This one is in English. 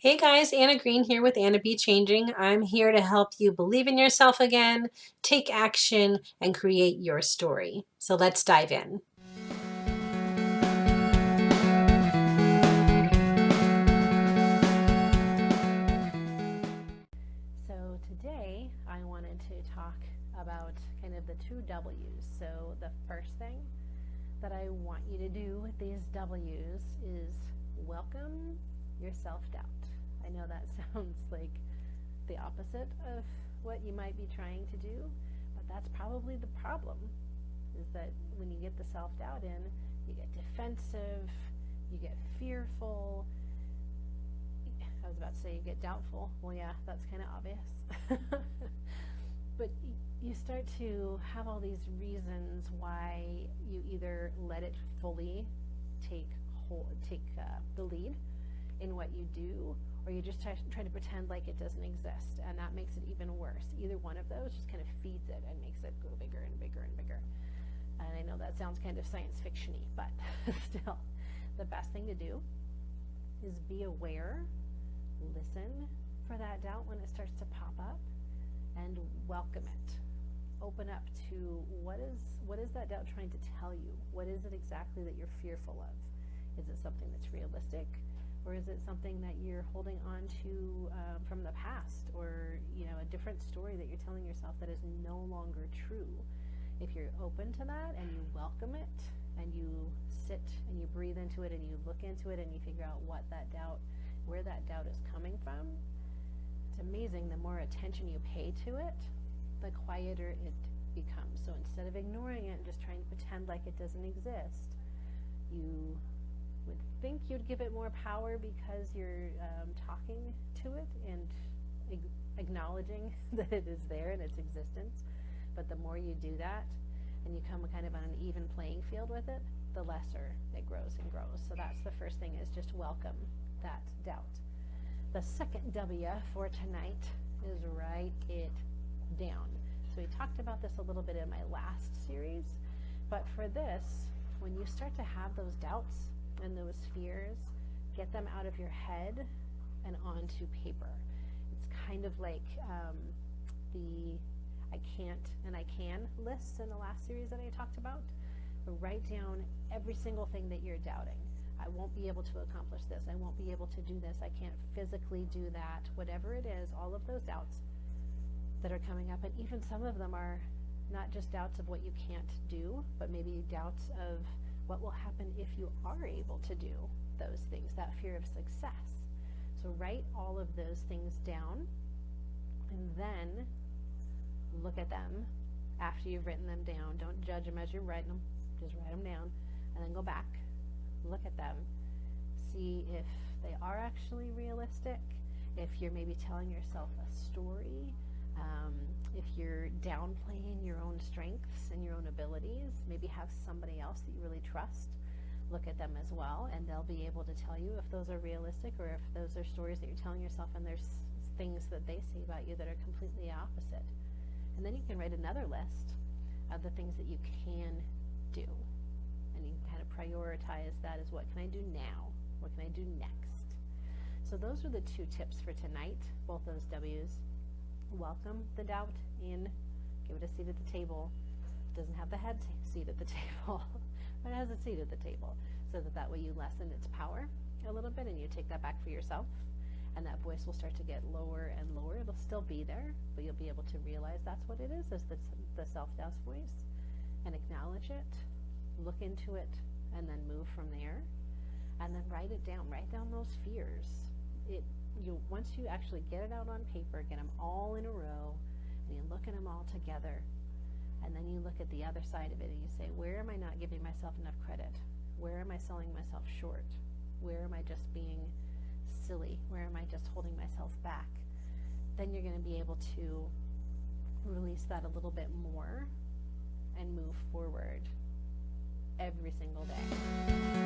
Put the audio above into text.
Hey guys, Anna Green here with Anna Be Changing. I'm here to help you believe in yourself again, take action, and create your story. So let's dive in. So today I wanted to talk about kind of the two W's. So the first thing that I want you to do with these W's is welcome your self-doubt. I know that sounds like the opposite of what you might be trying to do, but that's probably the problem, is that when you get the self-doubt in, you get defensive, you get fearful. I was about to say you get doubtful. Well, yeah, that's kind of obvious. But you start to have all these reasons why you either let it fully take the lead in what you do, or you just try to pretend like it doesn't exist, and that makes it even worse. Either one of those just kind of feeds it and makes it go bigger and bigger and bigger. And I know that sounds kind of science fiction-y, but still, the best thing to do is be aware, listen for that doubt when it starts to pop up, and welcome it. Open up to what is that doubt trying to tell you? What is it exactly that you're fearful of? Is it something that's realistic? Or is it something that you're holding on to from the past, or a different story that you're telling yourself that is no longer true? If you're open to that and you welcome it and you sit and you breathe into it and you look into it and you figure out where that doubt is coming from, it's amazing. The more attention you pay to it, the quieter it becomes. So instead of ignoring it and just trying to pretend like it doesn't exist, you would think you'd give it more power because you're talking to it and acknowledging that it is there in its existence. But the more you do that and you come kind of on an even playing field with it, the lesser it grows and grows. So that's the first thing, is just welcome that doubt. The second W for tonight is write it down. So we talked about this a little bit in my last series, but for this, when you start to have those doubts and those fears, get them out of your head and onto paper. It's kind of like the I can't and I can lists in the last series that I talked about. But write down every single thing that you're doubting. I won't be able to accomplish this. I won't be able to do this. I can't physically do that. Whatever it is, all of those doubts that are coming up, and even some of them are not just doubts of what you can't do, but maybe doubts of what will happen if you are able to do those things, that fear of success. So write all of those things down, and then look at them after you've written them down. Don't judge them as you're writing them. Just write them down, and then go back, look at them, see if they are actually realistic, if you're maybe telling yourself a story, if you're downplaying your own strengths and your own abilities. Maybe have somebody else that you really trust look at them as well, and they'll be able to tell you if those are realistic or if those are stories that you're telling yourself and there's things that they say about you that are completely opposite. And then you can write another list of the things that you can do, and you can kind of prioritize that as, what can I do now? What can I do next? So those are the two tips for tonight, both those W's. Welcome the doubt in, give it a seat at the table. It doesn't have the head seat at the table, but it has a seat at the table, so that way you lessen its power a little bit and you take that back for yourself, and that voice will start to get lower and lower. It'll still be there, but you'll be able to realize that's what it is the self-doubt voice, and acknowledge it, look into it, and then move from there. And then write it down. Write down those fears. Once you actually get it out on paper, get them all in a row, and you look at them all together, and then you look at the other side of it and you say, where am I not giving myself enough credit? Where am I selling myself short? Where am I just being silly? Where am I just holding myself back? Then you're going to be able to release that a little bit more and move forward every single day.